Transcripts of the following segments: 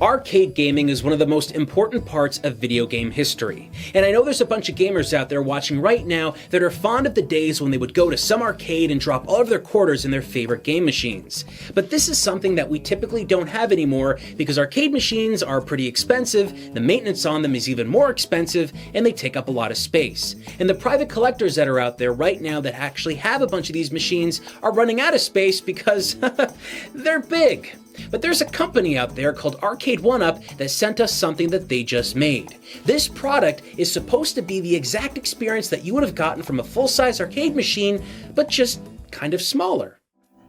Arcade gaming is one of the most important parts of video game history, and I know there's a bunch of gamers out there watching right now that are fond of the days when they would go to some arcade and drop all of their quarters in their favorite game machines. But this is something that we typically don't have anymore because arcade machines are pretty expensive, the maintenance on them is even more expensive, and they take up a lot of space. And the private collectors that are out there right now that actually have a bunch of these machines are running out of space because they're big. But there's a company out there called Arcade1Up that sent us something that they just made. This product is supposed to be the exact experience that you would have gotten from a full-size arcade machine, but just kind of smaller.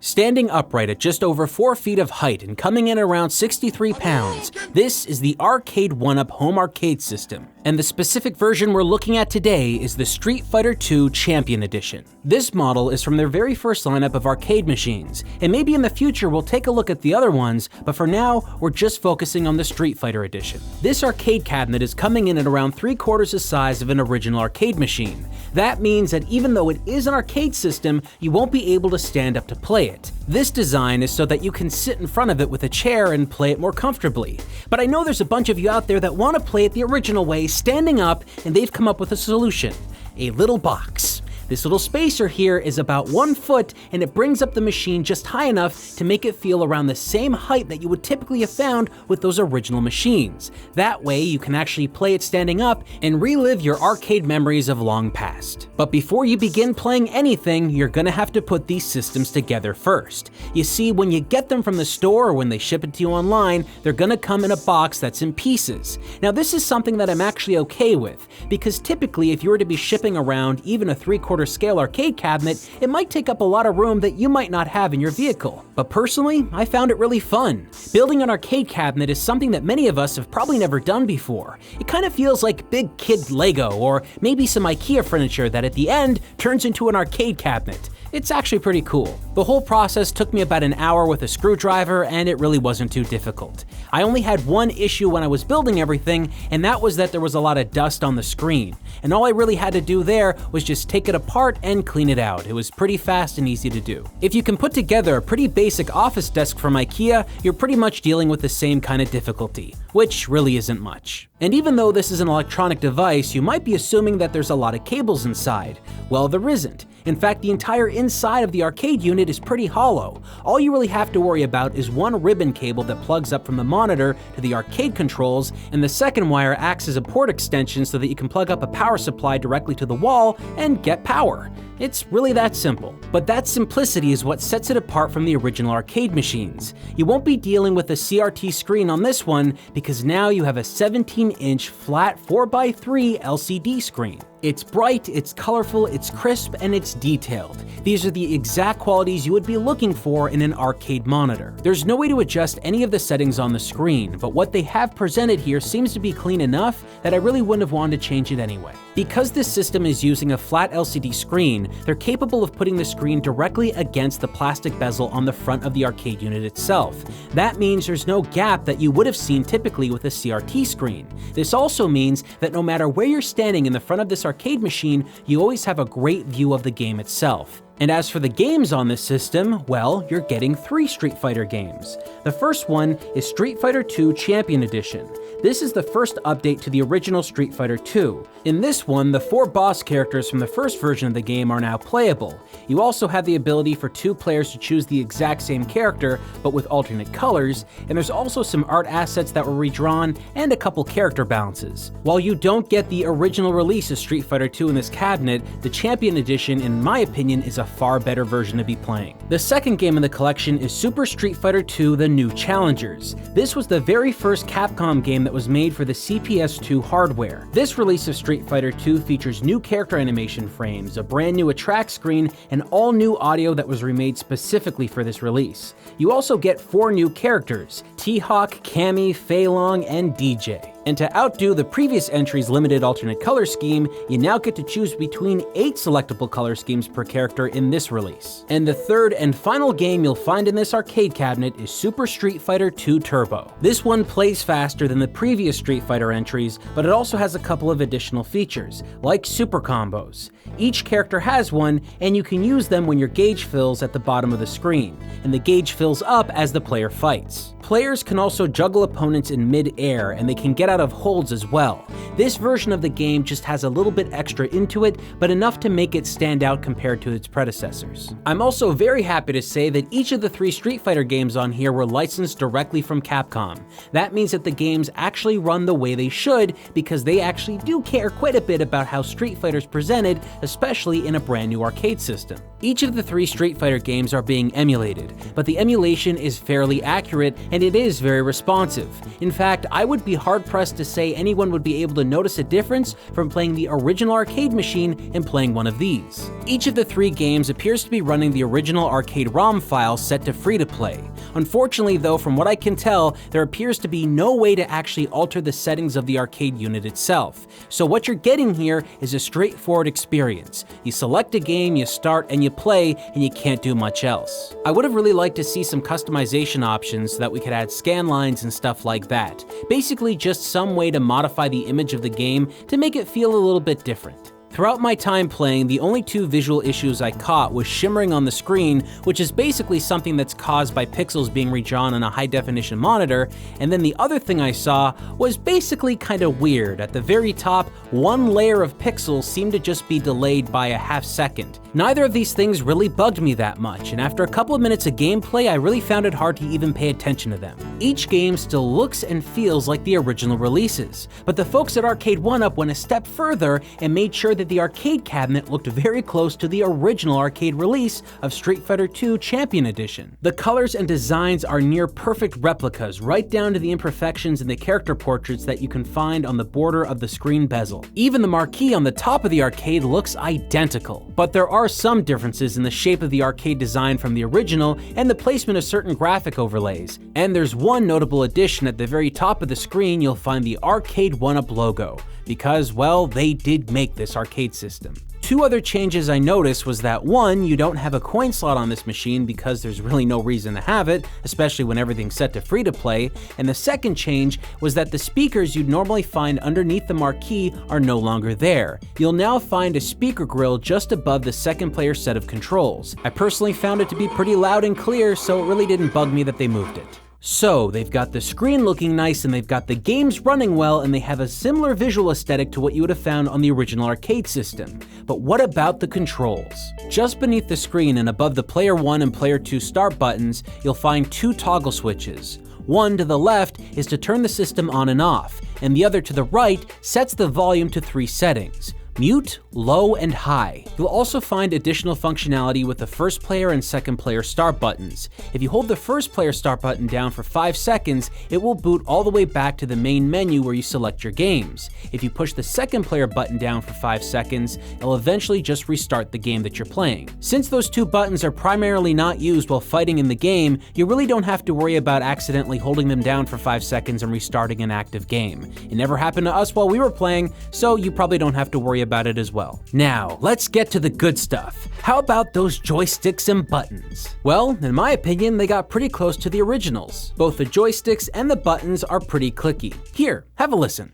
Standing upright at just over 4 feet of height and coming in around 63 pounds, this is the Arcade1Up home arcade system. And the specific version we're looking at today is the Street Fighter II Champion Edition. This model is from their very first lineup of arcade machines, and maybe in the future we'll take a look at the other ones, but for now, we're just focusing on the Street Fighter Edition. This arcade cabinet is coming in at around 3/4 the size of an original arcade machine. That means that even though it is an arcade system, you won't be able to stand up to play it. This design is so that you can sit in front of it with a chair and play it more comfortably. But I know there's a bunch of you out there that want to play it the original way, standing up, and they've come up with a solution: a little box. This little spacer here is about 1 foot, and it brings up the machine just high enough to make it feel around the same height that you would typically have found with those original machines. That way you can actually play it standing up and relive your arcade memories of long past. But before you begin playing anything, you're gonna have to put these systems together first. You see, when you get them from the store or when they ship it to you online, they're gonna come in a box that's in pieces. Now this is something that I'm actually okay with, because typically if you were to be shipping around even a 3/4 scale arcade cabinet, it might take up a lot of room that you might not have in your vehicle. But personally, I found it really fun. Building an arcade cabinet is something that many of us have probably never done before. It kind of feels like big kid Lego, or maybe some IKEA furniture that at the end turns into an arcade cabinet. It's actually pretty cool. The whole process took me about an hour with a screwdriver, and it really wasn't too difficult. I only had one issue when I was building everything, and that was that there was a lot of dust on the screen. And all I really had to do there was just take it apart and clean it out. It was pretty fast and easy to do. If you can put together a pretty basic office desk from IKEA, you're pretty much dealing with the same kind of difficulty, which really isn't much. And even though this is an electronic device, you might be assuming that there's a lot of cables inside. Well, there isn't. In fact, the entire inside of the arcade unit is pretty hollow. All you really have to worry about is one ribbon cable that plugs up from the monitor to the arcade controls, and the second wire acts as a port extension so that you can plug up a power supply directly to the wall and get power. It's really that simple. But that simplicity is what sets it apart from the original arcade machines. You won't be dealing with a CRT screen on this one because now you have a 17-inch flat 4x3 LCD screen. It's bright, it's colorful, it's crisp, and it's detailed. These are the exact qualities you would be looking for in an arcade monitor. There's no way to adjust any of the settings on the screen, but what they have presented here seems to be clean enough that I really wouldn't have wanted to change it anyway. Because this system is using a flat LCD screen, they're capable of putting the screen directly against the plastic bezel on the front of the arcade unit itself. That means there's no gap that you would have seen typically with a CRT screen. This also means that no matter where you're standing in the front of this arcade machine, you always have a great view of the game itself. And as for the games on this system, well, you're getting 3 Street Fighter games. The first one is Street Fighter II Champion Edition. This is the first update to the original Street Fighter II. In this one, the 4 boss characters from the first version of the game are now playable. You also have the ability for 2 players to choose the exact same character, but with alternate colors, and there's also some art assets that were redrawn and a couple character balances. While you don't get the original release of Street Fighter II in this cabinet, the Champion Edition, in my opinion, is a far better version to be playing. The second game in the collection is Super Street Fighter II: The New Challengers. This was the very first Capcom game that was made for the CPS2 hardware. This release of Street Fighter II features new character animation frames, a brand new attract screen, and all new audio that was remade specifically for this release. You also get 4 new characters: T-Hawk, Cammy, Fei Long, and DJ. And to outdo the previous entry's limited alternate color scheme, you now get to choose between 8 selectable color schemes per character in this release. And the third and final game you'll find in this arcade cabinet is Super Street Fighter 2 Turbo. This one plays faster than the previous Street Fighter entries, but it also has a couple of additional features, like super combos. Each character has one, and you can use them when your gauge fills at the bottom of the screen, and the gauge fills up as the player fights. Players can also juggle opponents in mid-air, and they can get out of holds as well. This version of the game just has a little bit extra into it, but enough to make it stand out compared to its predecessors. I'm also very happy to say that each of the 3 Street Fighter games on here were licensed directly from Capcom. That means that the games actually run the way they should, because they actually do care quite a bit about how Street Fighter's presented, especially in a brand new arcade system. Each of the 3 Street Fighter games are being emulated, but the emulation is fairly accurate and it is very responsive. In fact, I would be hard-pressed to say anyone would be able to notice a difference from playing the original arcade machine and playing one of these. Each of the 3 games appears to be running the original arcade ROM file set to free-to-play. Unfortunately though, from what I can tell, there appears to be no way to actually alter the settings of the arcade unit itself. So what you're getting here is a straightforward experience. You select a game, you start, and you play, and you can't do much else. I would have really liked to see some customization options so that we could add scan lines and stuff like that. Basically just some way to modify the image of the game to make it feel a little bit different. Throughout my time playing, the only 2 visual issues I caught was shimmering on the screen, which is basically something that's caused by pixels being redrawn on a high-definition monitor, and then the other thing I saw was basically kinda weird. At the very top, one layer of pixels seemed to just be delayed by a half second. Neither of these things really bugged me that much, and after a couple of minutes of gameplay, I really found it hard to even pay attention to them. Each game still looks and feels like the original releases, but the folks at Arcade 1-Up went a step further and made sure that the arcade cabinet looked very close to the original arcade release of Street Fighter 2 Champion Edition. The colors and designs are near perfect replicas, right down to the imperfections in the character portraits that you can find on the border of the screen bezel. Even the marquee on the top of the arcade looks identical, but there are some differences in the shape of the arcade design from the original and the placement of certain graphic overlays. And there's one notable addition. At the very top of the screen, you'll find the Arcade 1-Up logo, because, well, they did make this arcade system. 2 other changes I noticed was that 1, you don't have a coin slot on this machine because there's really no reason to have it, especially when everything's set to free to play, and the second change was that the speakers you'd normally find underneath the marquee are no longer there. You'll now find a speaker grill just above the second player set of controls. I personally found it to be pretty loud and clear, so it really didn't bug me that they moved it. So, they've got the screen looking nice and they've got the games running well and they have a similar visual aesthetic to what you would have found on the original arcade system. But what about the controls? Just beneath the screen and above the Player 1 and Player 2 start buttons, you'll find 2 toggle switches. One to the left is to turn the system on and off, and the other to the right sets the volume to 3 settings: mute, low, and high. You'll also find additional functionality with the first player and second player start buttons. If you hold the first player start button down for 5 seconds, it will boot all the way back to the main menu where you select your games. If you push the second player button down for 5 seconds, it'll eventually just restart the game that you're playing. Since those 2 buttons are primarily not used while fighting in the game, you really don't have to worry about accidentally holding them down for 5 seconds and restarting an active game. It never happened to us while we were playing, so you probably don't have to worry about it as well. Now, let's get to the good stuff. How about those joysticks and buttons? Well, in my opinion, they got pretty close to the originals. Both the joysticks and the buttons are pretty clicky. Here, have a listen.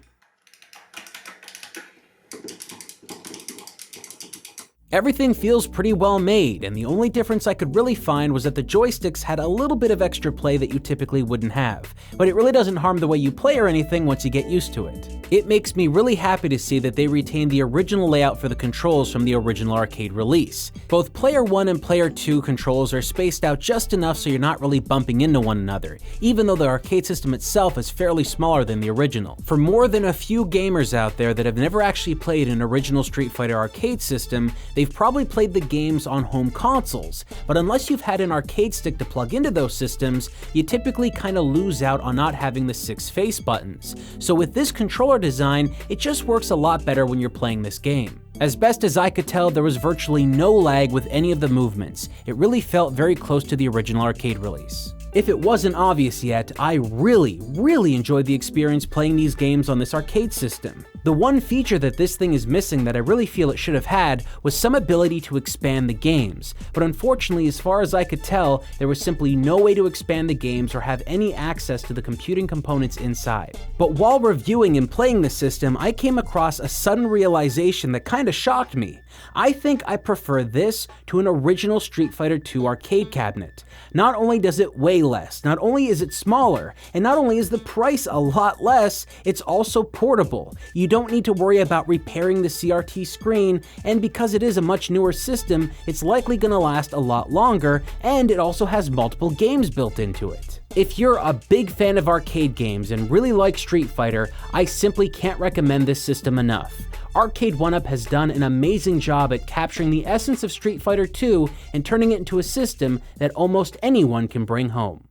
Everything feels pretty well made, and the only difference I could really find was that the joysticks had a little bit of extra play that you typically wouldn't have, but it really doesn't harm the way you play or anything once you get used to it. It makes me really happy to see that they retained the original layout for the controls from the original arcade release. Both Player 1 and Player 2 controls are spaced out just enough so you're not really bumping into one another, even though the arcade system itself is fairly smaller than the original. For more than a few gamers out there that have never actually played an original Street Fighter arcade system, they've probably played the games on home consoles, but unless you've had an arcade stick to plug into those systems, you typically kinda lose out on not having the 6 face buttons. So with this controller design, it just works a lot better when you're playing this game. As best as I could tell, there was virtually no lag with any of the movements. It really felt very close to the original arcade release. If it wasn't obvious yet, I really enjoyed the experience playing these games on this arcade system. The one feature that this thing is missing that I really feel it should have had was some ability to expand the games, but unfortunately, as far as I could tell, there was simply no way to expand the games or have any access to the computing components inside. But while reviewing and playing the system, I came across a sudden realization that kinda shocked me. I think I prefer this to an original Street Fighter II arcade cabinet. Not only does it weigh less, not only is it smaller, and not only is the price a lot less, it's also portable. You don't need to worry about repairing the CRT screen, and because it is a much newer system, it's likely gonna last a lot longer, and it also has multiple games built into it. If you're a big fan of arcade games and really like Street Fighter, I simply can't recommend this system enough. Arcade 1UP has done an amazing job at capturing the essence of Street Fighter II and turning it into a system that almost anyone can bring home.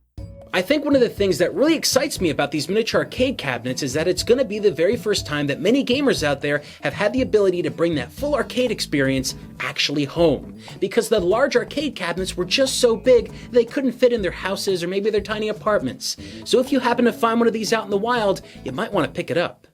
I think one of the things that really excites me about these miniature arcade cabinets is that it's going to be the very first time that many gamers out there have had the ability to bring that full arcade experience actually home. Because the large arcade cabinets were just so big they couldn't fit in their houses or maybe their tiny apartments. So if you happen to find one of these out in the wild, you might want to pick it up.